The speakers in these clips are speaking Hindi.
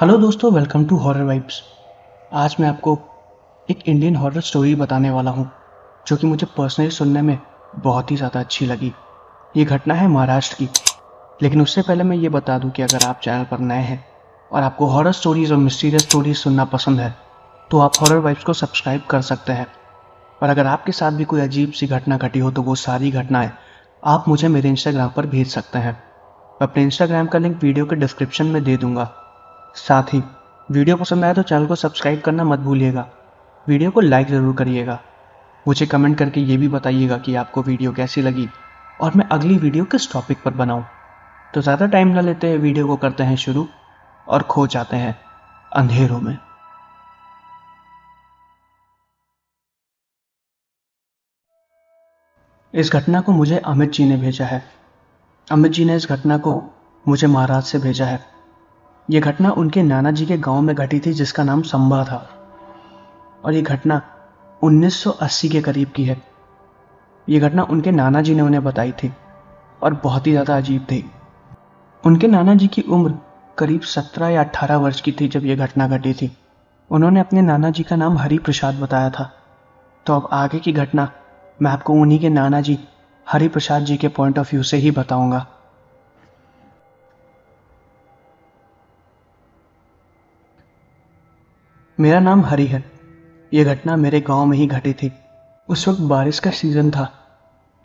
हेलो दोस्तों, वेलकम टू हॉरर वाइब्स। आज मैं आपको एक इंडियन हॉरर स्टोरी बताने वाला हूँ जो कि मुझे पर्सनली सुनने में बहुत ही ज़्यादा अच्छी लगी। ये घटना है महाराष्ट्र की। लेकिन उससे पहले मैं ये बता दूं कि अगर आप चैनल पर नए हैं और आपको हॉरर स्टोरीज और मिस्टीरियस स्टोरीज सुनना पसंद है तो आप हॉरर वाइब्स को सब्सक्राइब कर सकते हैं। और अगर आपके साथ भी कोई अजीब सी घटना घटी हो तो वो सारी घटनाएं आप मुझे मेरे इंस्टाग्राम पर भेज सकते हैं। मैं अपने इंस्टाग्राम का लिंक वीडियो के डिस्क्रिप्शन में दे दूंगा। साथ ही वीडियो पसंद आया तो चैनल को सब्सक्राइब करना मत भूलिएगा। वीडियो को लाइक ज़रूर करिएगा। मुझे कमेंट करके ये भी बताइएगा कि आपको वीडियो कैसी लगी और मैं अगली वीडियो किस टॉपिक पर बनाऊं। तो ज़्यादा टाइम न लेते हुए वीडियो को करते हैं शुरू और खो जाते हैं अंधेरों में। इस घटना को मुझे अमित जी ने भेजा है। अमित जी ने इस घटना को मुझे महाराज से भेजा है। ये घटना उनके नाना जी के गांव में घटी थी जिसका नाम संभा था। और ये घटना 1980 के करीब की है। ये घटना उनके नाना जी ने उन्हें बताई थी और बहुत ही ज़्यादा अजीब थी। उनके नाना जी की उम्र करीब 17 या 18 वर्ष की थी जब यह घटना घटी थी। उन्होंने अपने नाना जी का नाम हरि प्रसाद बताया था। तो अब आगे की घटना मैं आपको उन्हीं के नाना जी हरि प्रसाद जी के पॉइंट ऑफ व्यू से ही बताऊंगा। मेरा नाम हरि है। यह घटना मेरे गांव में ही घटी थी। उस वक्त बारिश का सीजन था।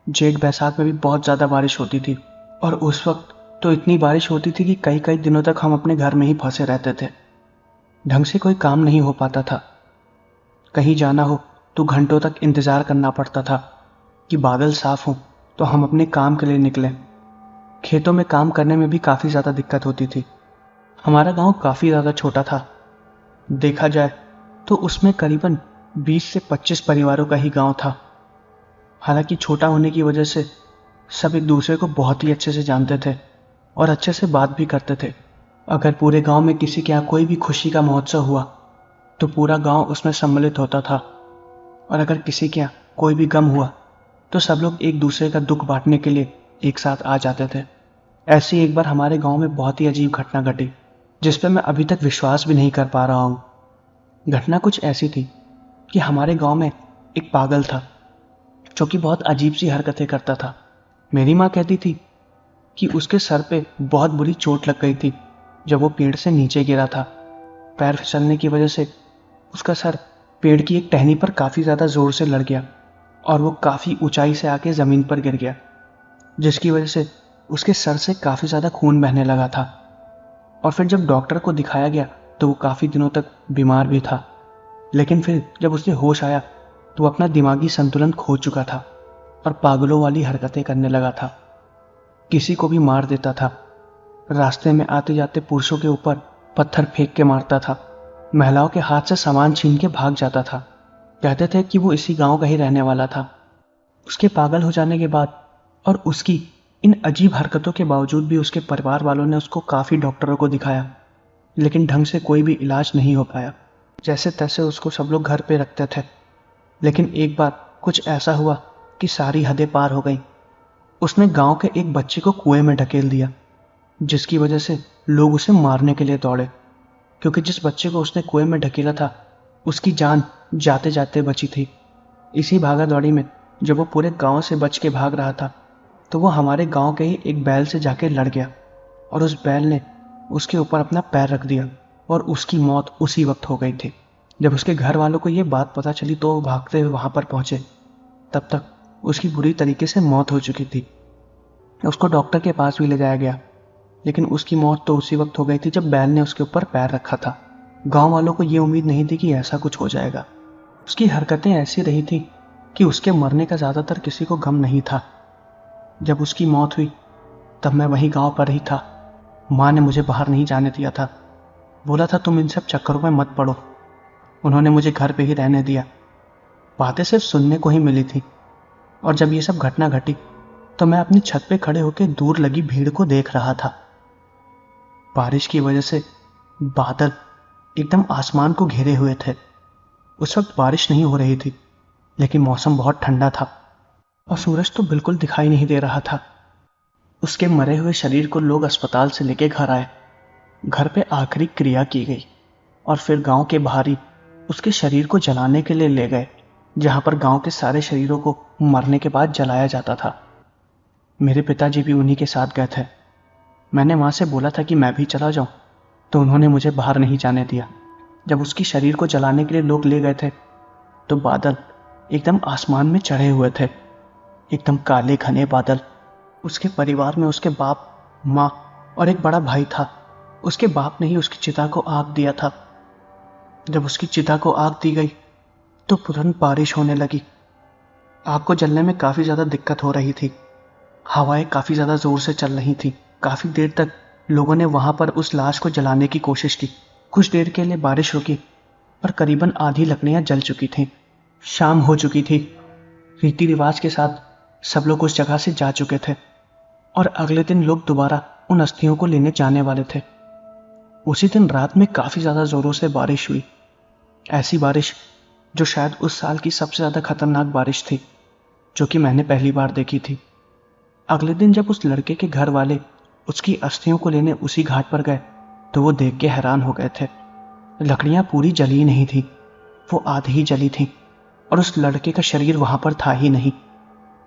जेठ बैसाख में भी बहुत ज़्यादा बारिश होती थी और उस वक्त तो इतनी बारिश होती थी कि कई कई दिनों तक हम अपने घर में ही फंसे रहते थे। ढंग से कोई काम नहीं हो पाता था। कहीं जाना हो तो घंटों तक इंतज़ार करना पड़ता था कि बादल साफ हो तो हम अपने काम के लिए निकलें। खेतों में काम करने में भी काफ़ी ज़्यादा दिक्कत होती थी। हमारा गांव काफ़ी ज़्यादा छोटा था। देखा जाए तो उसमें करीबन 20 से 25 परिवारों का ही गांव था। हालांकि छोटा होने की वजह से सब एक दूसरे को बहुत ही अच्छे से जानते थे और अच्छे से बात भी करते थे। अगर पूरे गांव में किसी के यहाँ कोई भी खुशी का महोत्सव हुआ तो पूरा गांव उसमें सम्मिलित होता था। और अगर किसी के यहाँ कोई भी गम हुआ तो सब लोग एक दूसरे का दुख बांटने के लिए एक साथ आ जाते थे। ऐसी एक बार हमारे गांव में बहुत ही अजीब घटना घटी जिस पर मैं अभी तक विश्वास भी नहीं कर पा रहा हूँ। घटना कुछ ऐसी थी कि हमारे गांव में एक पागल था जो कि बहुत अजीब सी हरकतें करता था। मेरी माँ कहती थी कि उसके सर पे बहुत बुरी चोट लग गई थी जब वो पेड़ से नीचे गिरा था। पैर फिसलने की वजह से उसका सर पेड़ की एक टहनी पर काफ़ी ज़्यादा ज़ोर से लड़ गया और वो काफ़ी ऊंचाई से आके ज़मीन पर गिर गया, जिसकी वजह से उसके सर से काफ़ी ज़्यादा खून बहने लगा था। और फिर जब डॉक्टर को दिखाया गया तो वो काफ़ी दिनों तक बीमार भी था। लेकिन फिर जब उसे होश आया तो वो अपना दिमागी संतुलन खो चुका था और पागलों वाली हरकतें करने लगा था। किसी को भी मार देता था। रास्ते में आते जाते पुरुषों के ऊपर पत्थर फेंक के मारता था। महिलाओं के हाथ से सामान छीन के भाग जाता था। कहते थे कि वो इसी गांव का ही रहने वाला था। उसके पागल हो जाने के बाद और उसकी इन अजीब हरकतों के बावजूद भी उसके परिवार वालों ने उसको काफ़ी डॉक्टरों को दिखाया, लेकिन ढंग से कोई भी इलाज नहीं हो पाया। जैसे तैसे उसको सब लोग घर पे रखते थे। लेकिन एक बार कुछ ऐसा हुआ कि सारी हदें पार हो गई। उसने गांव के एक बच्चे को कुएं में ढकेल दिया, जिसकी वजह से लोग उसे मारने के लिए दौड़े। क्योंकि जिस बच्चे को उसने कुएं में ढकेला था उसकी जान जाते जाते बची थी। इसी भागा दौड़ी में जब वो पूरे गांव से बच के भाग रहा था तो वो हमारे गांव के ही एक बैल से जाके लड़ गया और उस बैल ने उसके ऊपर अपना पैर रख दिया और उसकी मौत उसी वक्त हो गई थी। जब उसके घर वालों को ये बात पता चली तो वो भागते हुए वहां पर पहुंचे। तब तक उसकी बुरी तरीके से मौत हो चुकी थी। उसको डॉक्टर के पास भी ले जाया गया, लेकिन उसकी मौत तो उसी वक्त हो गई थी जब बैल ने उसके ऊपर पैर रखा था। गांव वालों को ये उम्मीद नहीं थी कि ऐसा कुछ हो जाएगा। उसकी हरकतें ऐसी रही थी कि उसके मरने का ज़्यादातर किसी को गम नहीं था। जब उसकी मौत हुई तब मैं वहीं गांव पर ही था। माँ ने मुझे बाहर नहीं जाने दिया था। बोला था तुम इन सब चक्करों में मत पड़ो। उन्होंने मुझे घर पे ही रहने दिया। बातें सिर्फ सुनने को ही मिली थी। और जब ये सब घटना घटी तो मैं अपनी छत पे खड़े होकर दूर लगी भीड़ को देख रहा था। बारिश की वजह से बादल एकदम आसमान को घेरे हुए थे। उस वक्त बारिश नहीं हो रही थी, लेकिन मौसम बहुत ठंडा था और सूरज तो बिल्कुल दिखाई नहीं दे रहा था। उसके मरे हुए शरीर को लोग अस्पताल से लेके घर आए घर पे आखिरी क्रिया की गई और फिर गांव के बाहर ही उसके शरीर को जलाने के लिए ले गए, जहां पर गांव के सारे शरीरों को मरने के बाद जलाया जाता था। मेरे पिताजी भी उन्हीं के साथ गए थे। मैंने माँ से बोला था कि मैं भी चला जाऊं, तो उन्होंने मुझे बाहर नहीं जाने दिया। जब उसकी शरीर को जलाने के लिए लोग ले गए थे तो बादल एकदम आसमान में चढ़े हुए थे, एकदम काले घने बादल। उसके परिवार में उसके बाप, माँ और एक बड़ा भाई था। उसके बाप ने ही उसकी चिता को आग दिया था। जब उसकी चिता को आग दी गई तो तुरंत बारिश होने लगी। आग को जलने में काफ़ी ज़्यादा दिक्कत हो रही थी। हवाएं काफ़ी ज़्यादा ज़ोर से चल रही थी। काफ़ी देर तक लोगों ने वहाँ पर उस लाश को जलाने की कोशिश की। कुछ देर के लिए बारिश रुकी, पर करीबन आधी लकड़ियाँ जल चुकी थीं। शाम हो चुकी थी। रीति रिवाज के साथ सब लोग उस जगह से जा चुके थे और अगले दिन लोग दोबारा उन अस्थियों को लेने जाने वाले थे। उसी दिन रात में काफ़ी ज़्यादा ज़ोरों से बारिश हुई। ऐसी बारिश जो शायद उस साल की सबसे ज़्यादा खतरनाक बारिश थी, जो कि मैंने पहली बार देखी थी। अगले दिन जब उस लड़के के घर वाले उसकी अस्थियों को लेने उसी घाट पर गए तो वो देख के हैरान हो गए थे। लकड़ियाँ पूरी जली नहीं थी, वो आधी ही जली थी और उस लड़के का शरीर वहाँ पर था ही नहीं।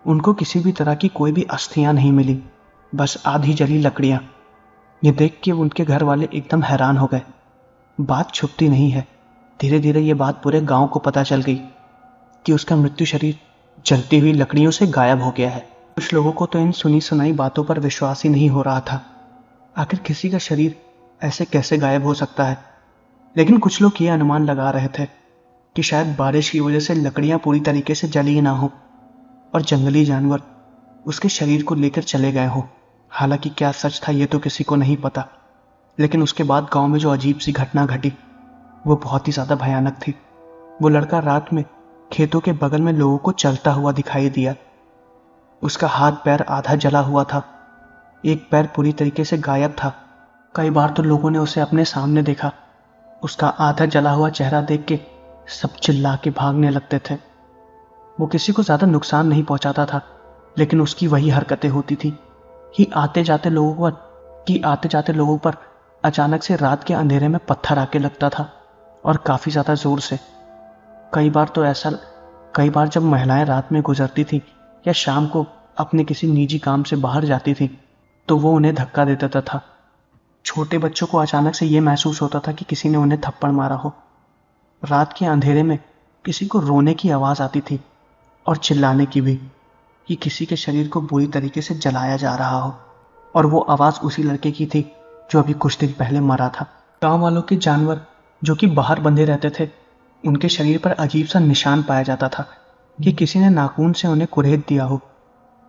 उनको किसी भी तरह की कोई भी अस्थियाँ नहीं मिली, बस आधी जली लकड़ियाँ। ये देख के उनके घर वाले एकदम हैरान हो गए। बात छुपती नहीं है, धीरे धीरे ये बात पूरे गांव को पता चल गई कि उसका मृत्यु शरीर जलती हुई लकड़ियों से गायब हो गया है। कुछ लोगों को तो इन सुनी सुनाई बातों पर विश्वास ही नहीं हो रहा था। आखिर किसी का शरीर ऐसे कैसे गायब हो सकता है? लेकिन कुछ लोग ये अनुमान लगा रहे थे कि शायद बारिश की वजह से लकड़ियां पूरी तरीके से जली ना हो और जंगली जानवर उसके शरीर को लेकर चले गए हो। हालांकि क्या सच था ये तो किसी को नहीं पता, लेकिन उसके बाद गांव में जो अजीब सी घटना घटी वो बहुत ही ज़्यादा भयानक थी। वो लड़का रात में खेतों के बगल में लोगों को चलता हुआ दिखाई दिया। उसका हाथ पैर आधा जला हुआ था, एक पैर पूरी तरीके से गायब था। कई बार तो लोगों ने उसे अपने सामने देखा। उसका आधा जला हुआ चेहरा देख के सब चिल्ला के भागने लगते थे। वो किसी को ज़्यादा नुकसान नहीं पहुंचाता था, लेकिन उसकी वही हरकतें होती थी कि आते जाते लोगों पर अचानक से रात के अंधेरे में पत्थर आके लगता था और काफ़ी ज़्यादा ज़ोर से। कई बार जब महिलाएं रात में गुजरती थी या शाम को अपने किसी निजी काम से बाहर जाती थी तो वो उन्हें धक्का दे देता था। छोटे बच्चों को अचानक से ये महसूस होता था कि किसी ने उन्हें थप्पड़ मारा हो। रात के अंधेरे में किसी को रोने की आवाज़ आती थी और चिल्लाने की भी, कि किसी के शरीर को बुरी तरीके से जलाया जा रहा हो। और वो आवाज़ उसी लड़के की थी जो अभी कुछ दिन पहले मरा था। गांव वालों के जानवर जो कि बाहर बंधे रहते थे, उनके शरीर पर अजीब सा निशान पाया जाता था कि किसी ने नाखून से उन्हें कुरेद दिया हो।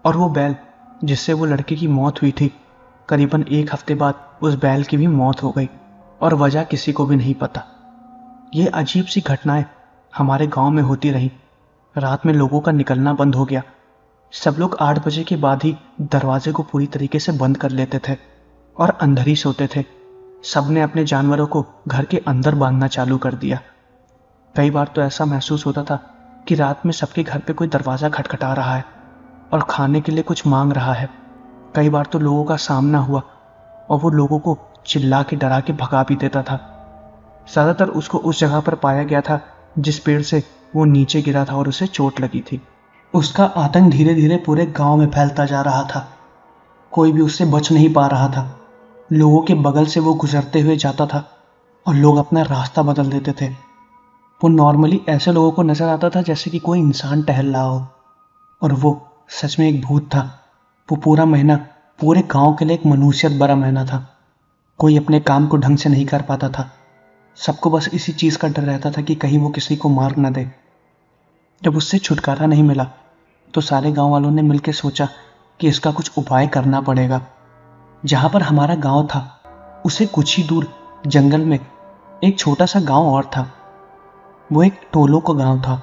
और वो बैल जिससे वो लड़के की मौत हुई थी, करीबन 1 हफ्ते बाद उस बैल की भी मौत हो गई और वजह किसी को भी नहीं पता। ये अजीब सी घटनाएं हमारे गांव में होती रही। रात में लोगों का निकलना बंद हो गया। सब लोग 8 बजे के बाद ही दरवाजे को पूरी तरीके से बंद कर लेते थे और अंदर ही सोते थे। सबने अपने जानवरों को घर के अंदर बांधना चालू कर दिया। कई बार तो ऐसा महसूस होता था कि रात में सबके घर पे कोई दरवाज़ा खटखटा रहा है और खाने के लिए कुछ मांग रहा है। कई बार तो लोगों का सामना हुआ और वो लोगों को चिल्ला के डरा के भगा भी देता था। ज़्यादातर उसको उस जगह पर पाया गया था जिस पेड़ से वो नीचे गिरा था और उसे चोट लगी थी। उसका आतंक धीरे धीरे पूरे गांव में फैलता जा रहा था। कोई भी उससे बच नहीं पा रहा था। लोगों के बगल से वो गुजरते हुए जाता था और लोग अपना रास्ता बदल देते थे। वो नॉर्मली ऐसे लोगों को नजर आता था जैसे कि कोई इंसान टहल रहा हो, और वो सच में एक भूत था। वो पूरा महीना पूरे गांव के लिए एक मनुष्यत भरा महीना था। कोई अपने काम को ढंग से नहीं कर पाता था। सबको बस इसी चीज़ का डर रहता था कि कहीं वो किसी को मार न दे। जब उससे छुटकारा नहीं मिला तो सारे गांव वालों ने मिलकर सोचा कि इसका कुछ उपाय करना पड़ेगा। जहां पर हमारा गांव था उसे कुछ ही दूर जंगल में एक छोटा सा गांव और था। वो एक टोलों का गांव था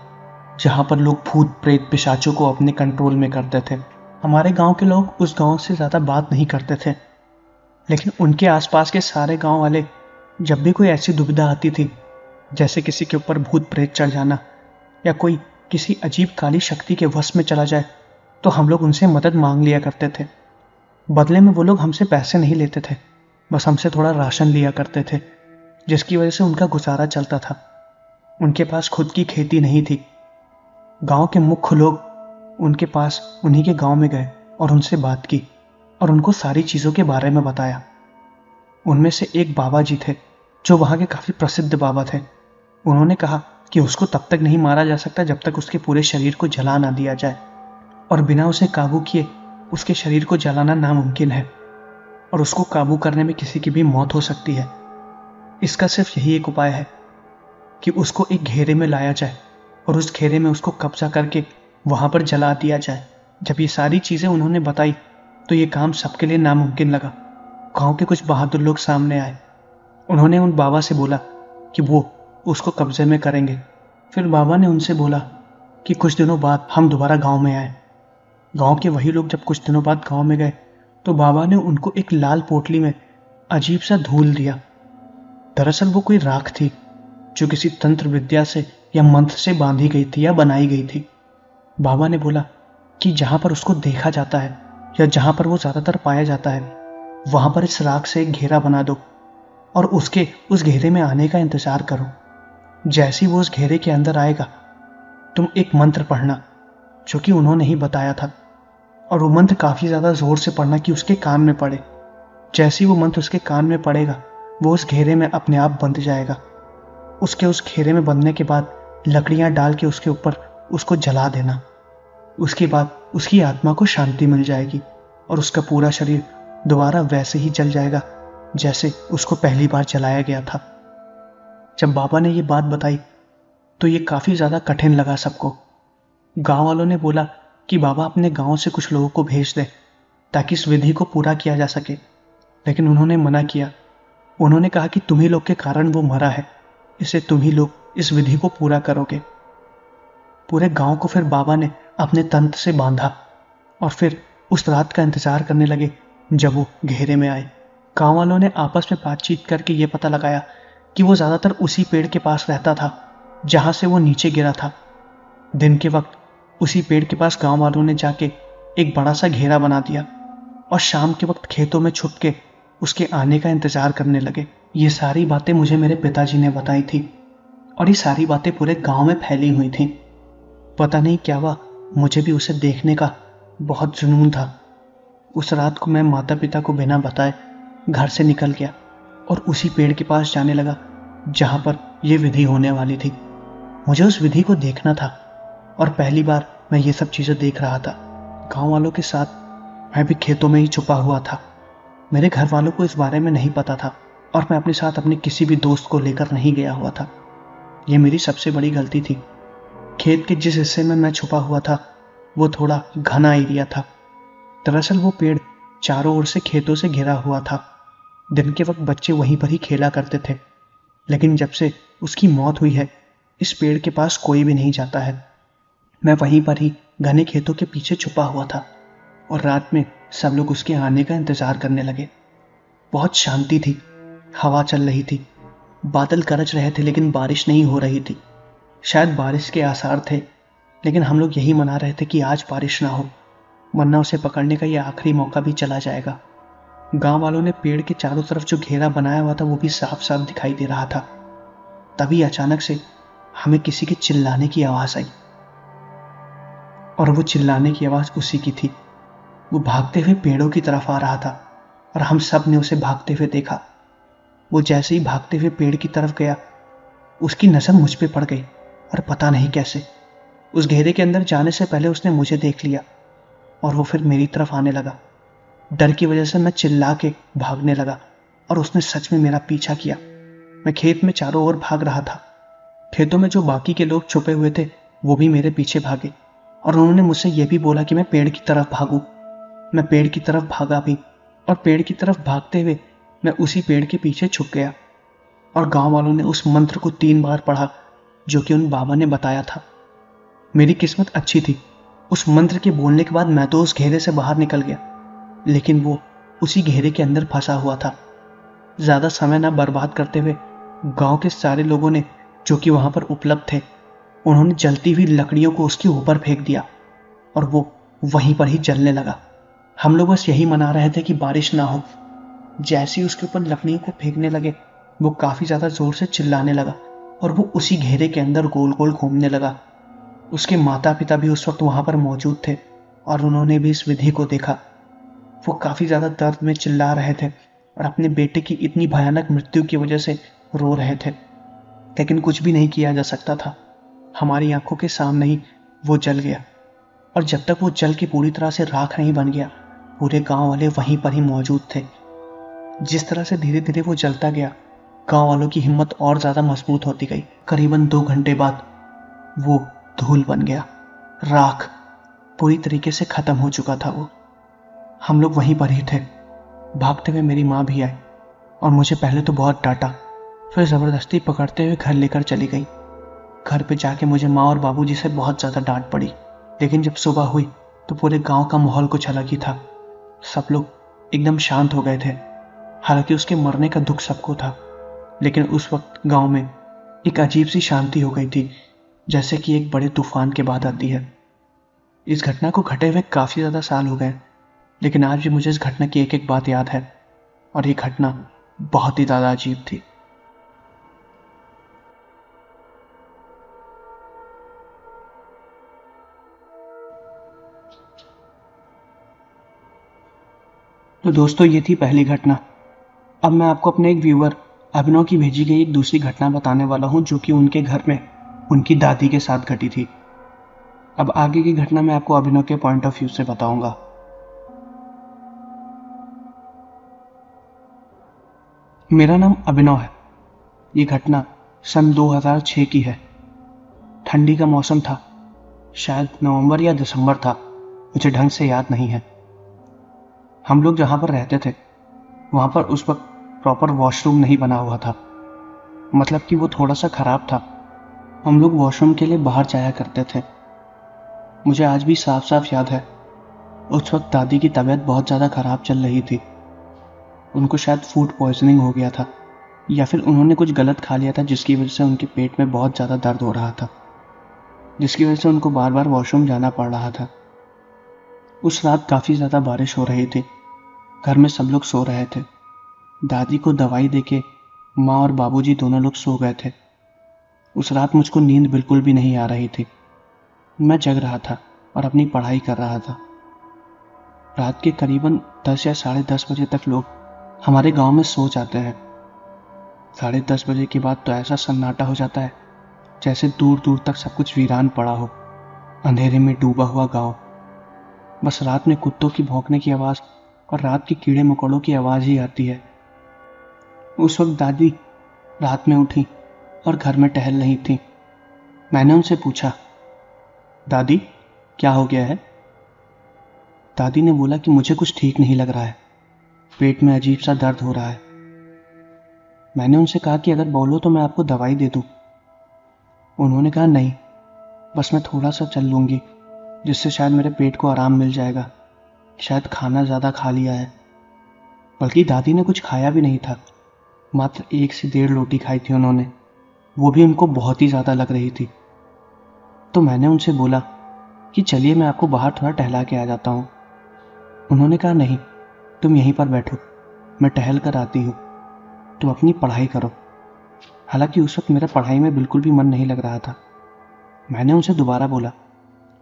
जहां पर लोग भूत प्रेत पिशाचों को अपने कंट्रोल में करते थे। हमारे गांव के लोग उस गांव से ज़्यादा बात नहीं करते थे, लेकिन उनके आसपास के सारे गांव वाले जब भी कोई ऐसी दुविधा आती थी, जैसे किसी के ऊपर भूत प्रेत चढ़ जाना या कोई किसी अजीब काली शक्ति के वश में चला जाए, तो हम लोग उनसे मदद मांग लिया करते थे। बदले में वो लोग हमसे पैसे नहीं लेते थे, बस हमसे थोड़ा राशन लिया करते थे, जिसकी वजह से उनका गुजारा चलता था। उनके पास खुद की खेती नहीं थी। गांव के मुख्य लोग उनके पास उन्हीं के गांव में गए और उनसे बात की और उनको सारी चीज़ों के बारे में बताया। उनमें से एक बाबा जी थे जो वहाँ के काफ़ी प्रसिद्ध बाबा थे। उन्होंने कहा कि उसको तब तक नहीं मारा जा सकता जब तक उसके पूरे शरीर को जला ना दिया जाए, और बिना उसे काबू किए उसके शरीर को जलाना नामुमकिन है, और उसको काबू करने में किसी की भी मौत हो सकती है। इसका सिर्फ यही एक उपाय है कि उसको एक घेरे में लाया जाए और उस घेरे में उसको कब्जा करके वहाँ पर जला दिया जाए। जब ये सारी चीज़ें उन्होंने बताई तो ये काम सबके लिए नामुमकिन लगा। गांव के कुछ बहादुर लोग सामने आए। उन्होंने उन बाबा से बोला कि वो उसको कब्जे में करेंगे। फिर बाबा ने उनसे बोला कि कुछ दिनों बाद हम दोबारा गांव में आए। गांव के वही लोग जब कुछ दिनों बाद गांव में गए तो बाबा ने उनको एक लाल पोटली में अजीब सा धूल दिया। दरअसल वो कोई राख थी जो किसी तंत्र विद्या से या मंत्र से बांधी गई थी या बनाई गई थी। बाबा ने बोला कि जहां पर उसको देखा जाता है या जहां पर वो ज़्यादातर पाया जाता है, वहां पर इस राख से एक घेरा बना दो और उसके उस घेरे में आने का इंतजार करो। जैसे ही वो उस घेरे के अंदर आएगा, तुम एक मंत्र पढ़ना जो कि उन्होंने ही बताया था, और वो मंत्र काफ़ी ज़्यादा ज़ोर से पढ़ना कि उसके कान में पड़े। जैसे ही वो मंत्र उसके कान में पड़ेगा, वो उस घेरे में अपने आप बंध जाएगा। उसके उस घेरे में बंधने के बाद लकड़ियाँ डाल के उसके ऊपर उसको जला देना। उसके बाद उसकी आत्मा को शांति मिल जाएगी और उसका पूरा शरीर दोबारा वैसे ही जल जाएगा जैसे उसको पहली बार जलाया गया था। जब बाबा ने ये बात बताई तो ये काफ़ी ज़्यादा कठिन लगा सबको। गांव वालों ने बोला कि बाबा अपने गांव से कुछ लोगों को भेज दें ताकि इस विधि को पूरा किया जा सके, लेकिन उन्होंने मना किया। उन्होंने कहा कि तुम्ही लोग के कारण वो मरा है, इसलिए तुम्ही लोग इस विधि को पूरा करोगे। पूरे गांव को फिर बाबा ने अपने तंत्र से बांधा और फिर उस रात का इंतजार करने लगे जब वो घेरे में आए। गांव वालों ने आपस में बातचीत करके ये पता लगाया कि वो ज़्यादातर उसी पेड़ के पास रहता था जहां से वो नीचे गिरा था। दिन के वक्त उसी पेड़ के पास गांव वालों ने जाके एक बड़ा सा घेरा बना दिया और शाम के वक्त खेतों में छुप के उसके आने का इंतजार करने लगे। ये सारी बातें मुझे मेरे पिताजी ने बताई थी और ये सारी बातें पूरे गांव में फैली हुई थी। पता नहीं क्या हुआ, मुझे भी उसे देखने का बहुत जुनून था। उस रात को मैं माता पिता को बिना बताए घर से निकल गया और उसी पेड़ के पास जाने लगा जहां पर यह विधि होने वाली थी। मुझे उस विधि को देखना था और पहली बार मैं ये सब चीज़ें देख रहा था। गांव वालों के साथ मैं भी खेतों में ही छुपा हुआ था। मेरे घर वालों को इस बारे में नहीं पता था और मैं अपने साथ अपने किसी भी दोस्त को लेकर नहीं गया हुआ था। ये मेरी सबसे बड़ी गलती थी। खेत के जिस हिस्से में मैं छुपा हुआ था वो थोड़ा घना एरिया था। दरअसल वो पेड़ चारों ओर से खेतों से घिरा हुआ था। दिन के वक्त बच्चे वहीं पर ही खेला करते थे, लेकिन जब से उसकी मौत हुई है इस पेड़ के पास कोई भी नहीं जाता है। मैं वहीं पर ही घने खेतों के पीछे छुपा हुआ था और रात में सब लोग उसके आने का इंतजार करने लगे। बहुत शांति थी, हवा चल रही थी, बादल गरज रहे थे लेकिन बारिश नहीं हो रही थी। शायद बारिश के आसार थे, लेकिन हम लोग यही मना रहे थे कि आज बारिश ना हो, वरना उसे पकड़ने का यह आखिरी मौका भी चला जाएगा। गांव वालों ने पेड़ के चारों तरफ जो घेरा बनाया हुआ था वो भी साफ साफ दिखाई दे रहा था। तभी अचानक से हमें किसी के चिल्लाने की आवाज़ आई और वो चिल्लाने की आवाज़ उसी की थी। वो भागते हुए पेड़ों की तरफ आ रहा था और हम सब ने उसे भागते हुए देखा। वो जैसे ही भागते हुए पेड़ की तरफ गया, उसकी नज़र मुझ पे पड़ गई और पता नहीं कैसे उस घेरे के अंदर जाने से पहले उसने मुझे देख लिया और वो फिर मेरी तरफ आने लगा। डर की वजह से मैं चिल्ला के भागने लगा और उसने सच में मेरा पीछा किया। मैं खेत में चारों ओर भाग रहा था। खेतों में जो बाकी के लोग छुपे हुए थे वो भी मेरे पीछे भागे और उन्होंने मुझसे यह भी बोला कि मैं पेड़ की तरफ भागूं। मैं पेड़ की तरफ भागा भी और पेड़ की तरफ भागते हुए मैं उसी पेड़ के पीछे छुप गया और गांव वालों ने उस मंत्र को 3 बार पढ़ा जो कि उन बाबा ने बताया था। मेरी किस्मत अच्छी थी। उस मंत्र के बोलने के बाद मैं तो उस घेरे से बाहर निकल गया, लेकिन वो उसी घेरे के अंदर फंसा हुआ था। ज़्यादा समय ना बर्बाद करते हुए गांव के सारे लोगों ने जो कि वहां पर उपलब्ध थे, उन्होंने जलती हुई लकड़ियों को उसके ऊपर फेंक दिया और वो वहीं पर ही जलने लगा। हम लोग बस यही मना रहे थे कि बारिश ना हो, जैसे ही उसके ऊपर लकड़ियों को फेंकने लगे, वो काफ़ी ज़्यादा ज़ोर से चिल्लाने लगा और वो उसी घेरे के अंदर गोल गोल घूमने लगा। उसके माता पिता भी उस वक्त वहाँ पर मौजूद थे और उन्होंने भी इस विधि को देखा। वो काफ़ी ज़्यादा दर्द में चिल्ला रहे थे और अपने बेटे की इतनी भयानक मृत्यु की वजह से रो रहे थे, लेकिन कुछ भी नहीं किया जा सकता था। हमारी आंखों के सामने ही वो जल गया और जब तक वो जल के पूरी तरह से राख नहीं बन गया, पूरे गांव वाले वहीं पर ही मौजूद थे। जिस तरह से धीरे धीरे वो जलता गया, गांव वालों की हिम्मत और ज़्यादा मजबूत होती गई। करीबन 2 घंटे बाद वो धूल बन गया, राख पूरी तरीके से खत्म हो चुका था वो। हम लोग वहीं पर ही थे। भागते हुए मेरी माँ भी आई और मुझे पहले तो बहुत डांटा, फिर ज़बरदस्ती पकड़ते हुए घर लेकर चली गई। घर पे जाके मुझे माँ और बाबूजी से बहुत ज़्यादा डांट पड़ी, लेकिन जब सुबह हुई तो पूरे गांव का माहौल कुछ अलग ही था। सब लोग एकदम शांत हो गए थे। हालांकि उसके मरने का दुख सबको था, लेकिन उस वक्त गांव में एक अजीब सी शांति हो गई थी, जैसे कि एक बड़े तूफान के बाद आती है। इस घटना को घटे हुए काफ़ी ज़्यादा साल हो गए, लेकिन आज भी मुझे इस घटना की एक एक बात याद है और ये घटना बहुत ही ज़्यादा अजीब थी। तो दोस्तों, ये थी पहली घटना। अब मैं आपको अपने एक व्यूअर अभिनव की भेजी गई एक दूसरी घटना बताने वाला हूँ, जो कि उनके घर में उनकी दादी के साथ घटी थी। अब आगे की घटना मैं आपको अभिनव के पॉइंट ऑफ व्यू से बताऊंगा। मेरा नाम अभिनव है। ये घटना सन 2006 की है। ठंडी का मौसम था, शायद नवंबर या दिसंबर था, मुझे ढंग से याद नहीं है। हम लोग जहाँ पर रहते थे वहाँ पर उस वक्त प्रॉपर वॉशरूम नहीं बना हुआ था, मतलब कि वो थोड़ा सा ख़राब था। हम लोग वॉशरूम के लिए बाहर जाया करते थे। मुझे आज भी साफ साफ याद है, उस वक्त दादी की तबीयत बहुत ज़्यादा ख़राब चल रही थी। उनको शायद फूड पॉइजनिंग हो गया था या फिर उन्होंने कुछ गलत खा लिया था, जिसकी वजह से उनके पेट में बहुत ज़्यादा दर्द हो रहा था, जिसकी वजह से उनको बार बार वॉशरूम जाना पड़ रहा था। उस रात काफ़ी ज़्यादा बारिश हो रही थी। घर में सब लोग सो रहे थे। दादी को दवाई देके माँ और बाबूजी दोनों लोग सो गए थे। उस रात मुझको नींद बिल्कुल भी नहीं आ रही थी। मैं जग रहा था और अपनी पढ़ाई कर रहा था। रात के करीबन 10 या 10:30 बजे तक लोग हमारे गांव में सो जाते हैं। 10:30 बजे के बाद तो ऐसा सन्नाटा हो जाता है जैसे दूर दूर तक सब कुछ वीरान पड़ा हो, अंधेरे में डूबा हुआ गांव। बस रात में कुत्तों की भौंकने की आवाज़ और रात के कीड़े मकोड़ों की आवाज़ ही आती है। उस वक्त दादी रात में उठी और घर में टहल रही थी। मैंने उनसे पूछा, दादी क्या हो गया है? दादी ने बोला कि मुझे कुछ ठीक नहीं लग रहा है, पेट में अजीब सा दर्द हो रहा है। मैंने उनसे कहा कि अगर बोलो तो मैं आपको दवाई दे दूं। उन्होंने कहा नहीं, बस मैं थोड़ा सा चल लूँगी, जिससे शायद मेरे पेट को आराम मिल जाएगा। शायद खाना ज़्यादा खा लिया है। बल्कि दादी ने कुछ खाया भी नहीं था, मात्र 1 से 1.5 रोटी खाई थी उन्होंने, वो भी उनको बहुत ही ज़्यादा लग रही थी। तो मैंने उनसे बोला कि चलिए मैं आपको बाहर थोड़ा टहला के आ जाता हूँ। उन्होंने कहा नहीं, तुम यहीं पर बैठो, मैं टहल कर आती हूँ, तुम अपनी पढ़ाई करो। हालांकि उस वक्त मेरा पढ़ाई में बिल्कुल भी मन नहीं लग रहा था। मैंने उनसे दोबारा बोला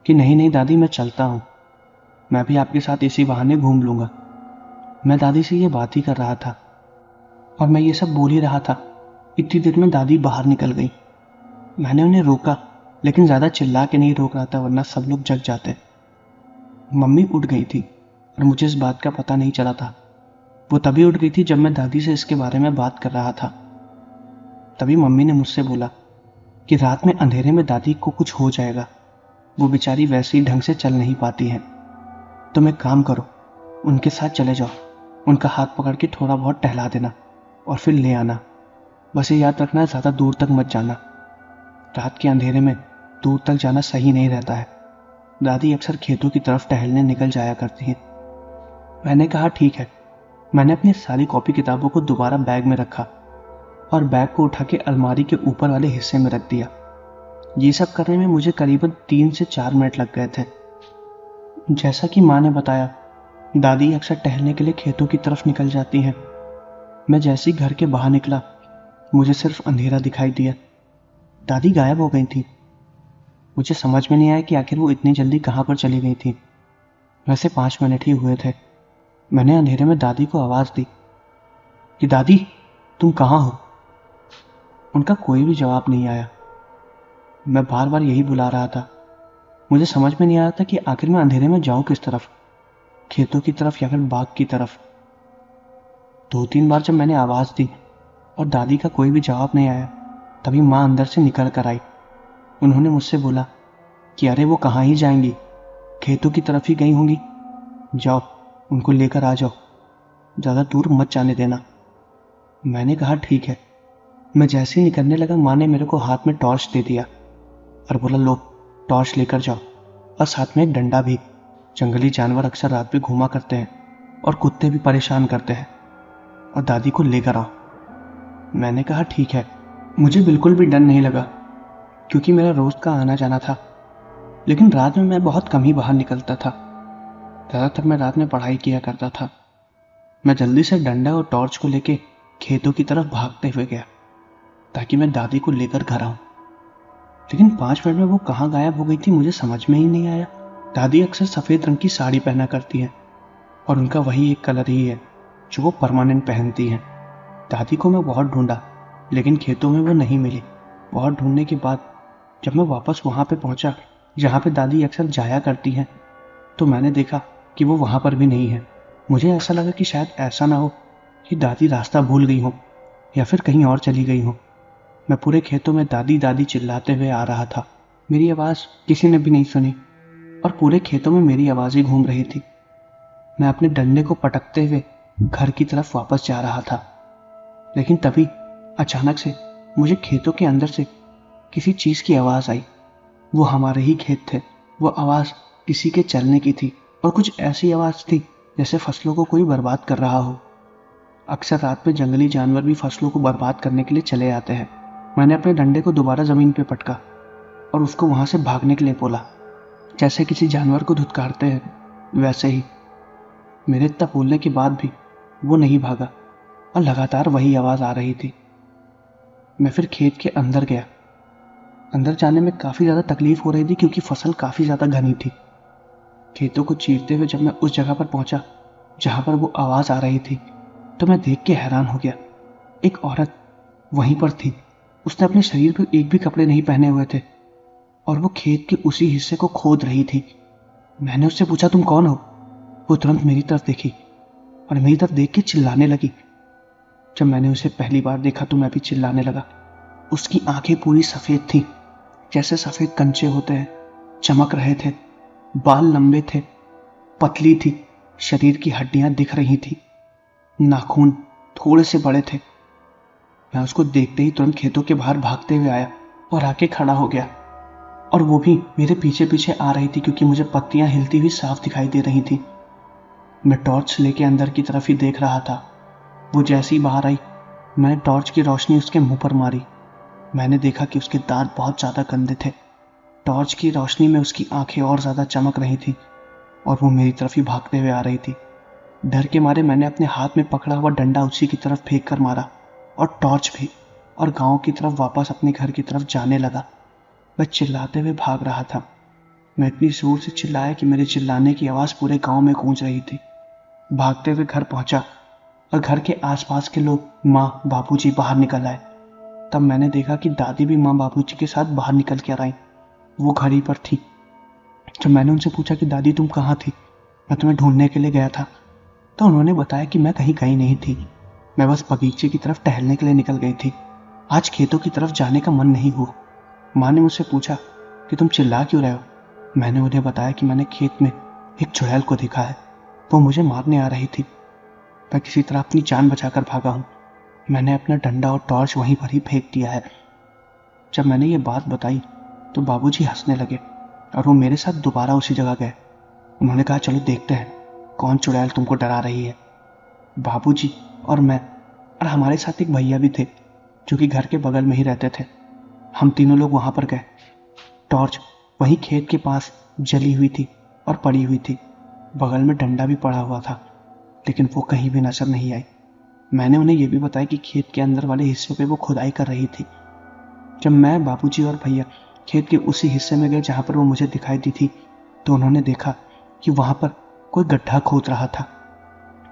कि नहीं नहीं दादी, मैं चलता हूँ, मैं भी आपके साथ इसी बहाने घूम लूँगा। मैं दादी से ये बात ही कर रहा था और मैं ये सब बोल ही रहा था, इतनी देर में दादी बाहर निकल गई। मैंने उन्हें रोका, लेकिन ज़्यादा चिल्ला के नहीं रोक रहा था, वरना सब लोग जग जाते। मम्मी उठ गई थी और मुझे इस बात का पता नहीं चला था। वो तभी उठ गई थी जब मैं दादी से इसके बारे में बात कर रहा था। तभी मम्मी ने मुझसे बोला कि रात में अंधेरे में दादी को कुछ हो जाएगा, वो बेचारी वैसे ही ढंग से चल नहीं पाती है। तुम एक काम करो, उनके साथ चले जाओ, उनका हाथ पकड़ के थोड़ा बहुत टहला देना और फिर ले आना। बस ये याद रखना, ज़्यादा दूर तक मत जाना। रात के अंधेरे में दूर तक जाना सही नहीं रहता है। दादी अक्सर खेतों की तरफ टहलने निकल जाया करती हैं। मैंने कहा ठीक है। मैंने अपनी सारी कॉपी किताबों को दोबारा बैग में रखा और बैग को उठा के अलमारी के ऊपर वाले हिस्से में रख दिया। ये सब करने में मुझे करीबन 3 से 4 मिनट लग गए थे। जैसा कि माँ ने बताया, दादी अक्सर टहलने के लिए खेतों की तरफ निकल जाती हैं मैं जैसे ही घर के बाहर निकला, मुझे सिर्फ अंधेरा दिखाई दिया। दादी गायब हो गई थी। मुझे समझ में नहीं आया कि आखिर वो इतनी जल्दी कहाँ पर चली गई थी। वैसे 5 मिनट ही हुए थे। मैंने अंधेरे में दादी को आवाज़ दी कि दादी, तुम कहाँ हो? उनका कोई भी जवाब नहीं आया। मैं बार बार यही बुला रहा था। मुझे समझ में नहीं आ रहा था कि आखिर मैं अंधेरे में जाऊं किस तरफ, खेतों की तरफ या फिर बाग की तरफ। 2-3 बार जब मैंने आवाज़ दी और दादी का कोई भी जवाब नहीं आया, तभी माँ अंदर से निकल कर आई। उन्होंने मुझसे बोला कि अरे वो कहाँ ही जाएंगी, खेतों की तरफ ही गई होंगी, जाओ उनको लेकर आ जाओ, ज़्यादा दूर मत जाने देना। मैंने कहा ठीक है। मैं जैसे ही निकलने लगा, माँ ने मेरे को हाथ में टॉर्च दे दिया और बोला लो टॉर्च लेकर जाओ, और साथ में एक डंडा भी। जंगली जानवर अक्सर रात में घूमा करते हैं और कुत्ते भी परेशान करते हैं, और दादी को लेकर आओ। मैंने कहा ठीक है। मुझे बिल्कुल भी डर नहीं लगा क्योंकि मेरा रोज का आना जाना था, लेकिन रात में मैं बहुत कम ही बाहर निकलता था। ज़्यादातर मैं रात में पढ़ाई किया करता था। मैं जल्दी से डंडा और टॉर्च को लेके खेतों की तरफ भागते हुए गया ताकि मैं दादी को लेकर घर आऊं। लेकिन 5 मिनट में वो कहाँ गायब हो गई थी, मुझे समझ में ही नहीं आया। दादी अक्सर सफ़ेद रंग की साड़ी पहना करती हैं और उनका वही एक कलर ही है जो वो परमानेंट पहनती हैं। दादी को मैं बहुत ढूंढा, लेकिन खेतों में वो नहीं मिली। बहुत ढूंढने के बाद जब मैं वापस वहाँ पे पहुँचा जहाँ पे दादी अक्सर जाया करती हैं, तो मैंने देखा कि वो वहाँ पर भी नहीं है। मुझे ऐसा लगा कि शायद ऐसा ना हो कि दादी रास्ता भूल गई हो या फिर कहीं और चली गई हो। मैं पूरे खेतों में दादी दादी चिल्लाते हुए आ रहा था। मेरी आवाज़ किसी ने भी नहीं सुनी और पूरे खेतों में मेरी आवाज़ ही घूम रही थी। मैं अपने डंडे को पटकते हुए घर की तरफ वापस जा रहा था, लेकिन तभी अचानक से मुझे खेतों के अंदर से किसी चीज़ की आवाज़ आई। वो हमारे ही खेत थे। वो आवाज़ किसी के चलने की थी और कुछ ऐसी आवाज़ थी जैसे फसलों को कोई बर्बाद कर रहा हो। अक्सर रात में जंगली जानवर भी फसलों को बर्बाद करने के लिए चले आते हैं। मैंने अपने डंडे को दोबारा ज़मीन पर पटका और उसको वहाँ से भागने के लिए बोला, जैसे किसी जानवर को धुतकारते हैं वैसे ही। मेरे इतना बोलने के बाद भी वो नहीं भागा और लगातार वही आवाज़ आ रही थी। मैं फिर खेत के अंदर गया। अंदर जाने में काफ़ी ज़्यादा तकलीफ हो रही थी क्योंकि फसल काफ़ी ज़्यादा घनी थी। खेतों को चीरते हुए जब मैं उस जगह पर पहुंचा जहां पर वो आवाज़ आ रही थी, तो मैं देख के हैरान हो गया। एक औरत वहीं पर थी। उसने अपने शरीर पर एक भी कपड़े नहीं पहने हुए थे और वो खेत के उसी हिस्से को खोद रही थी। मैंने उससे पूछा तुम कौन हो? वो तुरंत मेरी तरफ देखी और मेरी तरफ देख के चिल्लाने लगी। जब मैंने उसे पहली बार देखा तो मैं भी चिल्लाने लगा। उसकी आंखें पूरी सफ़ेद थी, जैसे सफ़ेद कंचे होते हैं, चमक रहे थे। बाल लंबे थे, पतली थी, शरीर की हड्डियां दिख रही थी, नाखून थोड़े से बड़े थे। मैं उसको देखते ही तुरंत खेतों के बाहर भागते हुए आया और आके खड़ा हो गया, और वो भी मेरे पीछे पीछे आ रही थी क्योंकि मुझे पत्तियां हिलती हुई साफ दिखाई दे रही थी। मैं टॉर्च लेके अंदर की तरफ ही देख रहा था। वो जैसे ही बाहर आई, मैंने टॉर्च की रोशनी उसके मुंह पर मारी। मैंने देखा कि उसके दांत बहुत ज़्यादा गंदे थे। टॉर्च की रोशनी में उसकी आंखें और ज़्यादा चमक रही थी और वो मेरी तरफ ही भागते हुए आ रही थी। डर के मारे मैंने अपने हाथ में पकड़ा हुआ डंडा उसी की तरफ फेंक कर मारा और टॉर्च भी, और गांव की तरफ वापस अपने घर की तरफ जाने लगा। मैं चिल्लाते हुए भाग रहा था। मैं इतनी जोर से चिल्लाया कि मेरे चिल्लाने की आवाज़ पूरे गांव में गूंज रही थी। भागते हुए घर पहुंचा और घर के आसपास के लोग, माँ बाबूजी बाहर निकल आए। तब मैंने देखा कि दादी भी माँ बाबूजी के साथ बाहर निकल कर आई। वो घर ही पर थी। जब मैंने उनसे पूछा कि दादी तुम कहाँ थी, मैं तुम्हें ढूंढने के लिए गया था, तो उन्होंने बताया कि मैं कहीं गई नहीं थी, मैं बस बगीचे की तरफ टहलने के लिए निकल गई थी। आज खेतों की तरफ जाने का मन नहीं हुआ। माँ ने मुझसे पूछा कि तुम चिल्ला क्यों रहे हो। मैंने उन्हें बताया कि मैंने खेत में एक चुड़ैल को देखा है, वो मुझे मारने आ रही थी। मैं किसी तरह अपनी जान बचाकर भागा हूँ। मैंने अपना डंडा और टॉर्च वहीं पर ही फेंक दिया है। जब मैंने ये बात बताई तो बाबूजी हंसने लगे और वो मेरे साथ दोबारा उसी जगह गए। उन्होंने कहा चलो देखते हैं कौन चुड़ैल तुमको डरा रही है। बाबूजी और मैं और हमारे साथ एक भैया भी थे जो कि घर के बगल में ही रहते थे। हम तीनों लोग वहां पर गए। टॉर्च वहीं खेत के पास जली हुई थी और पड़ी हुई थी। बगल में डंडा भी पड़ा हुआ था, लेकिन वो कहीं भी नजर नहीं आई। मैंने उन्हें यह भी बताया कि खेत के अंदर वाले हिस्से पे वो खुदाई कर रही थी। जब मैं, बाबूजी और भैया खेत के उसी हिस्से में गए जहां पर वो मुझे दिखाई दी थी, तो उन्होंने देखा कि वहां पर कोई गड्ढा खोद रहा था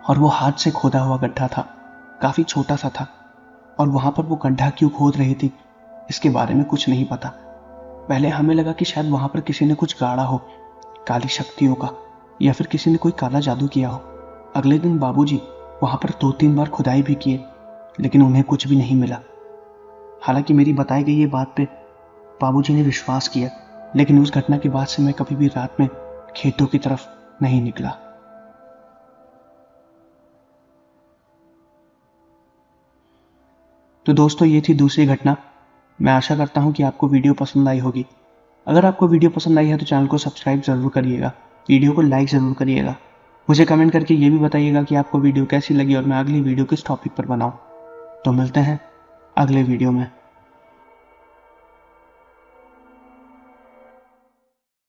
और वो हाथ से खोदा हुआ गड्ढा था, काफी छोटा सा था। और वहां पर वो गड्ढा क्यों खोद रही थी इसके बारे में कुछ नहीं पता। पहले हमें लगा कि शायद वहां पर किसी ने कुछ गाड़ा हो, काली शक्तियों का, या फिर किसी ने कोई काला जादू किया हो। अगले दिन बाबूजी वहां पर 2-3 बार खुदाई भी किए, लेकिन उन्हें कुछ भी नहीं मिला। हालांकि मेरी बताई गई ये बात पे बाबूजी ने विश्वास किया, लेकिन उस घटना के बाद से मैं कभी भी रात में खेतों की तरफ नहीं निकला। तो दोस्तों, ये थी दूसरी घटना। मैं आशा करता हूं कि आपको वीडियो पसंद आई होगी। अगर आपको वीडियो पसंद आई है तो चैनल को सब्सक्राइब जरूर करिएगा, वीडियो को लाइक जरूर करिएगा। मुझे कमेंट करके ये भी बताइएगा कि आपको वीडियो कैसी लगी और मैं अगली वीडियो किस टॉपिक पर बनाऊं। तो मिलते हैं अगले वीडियो में।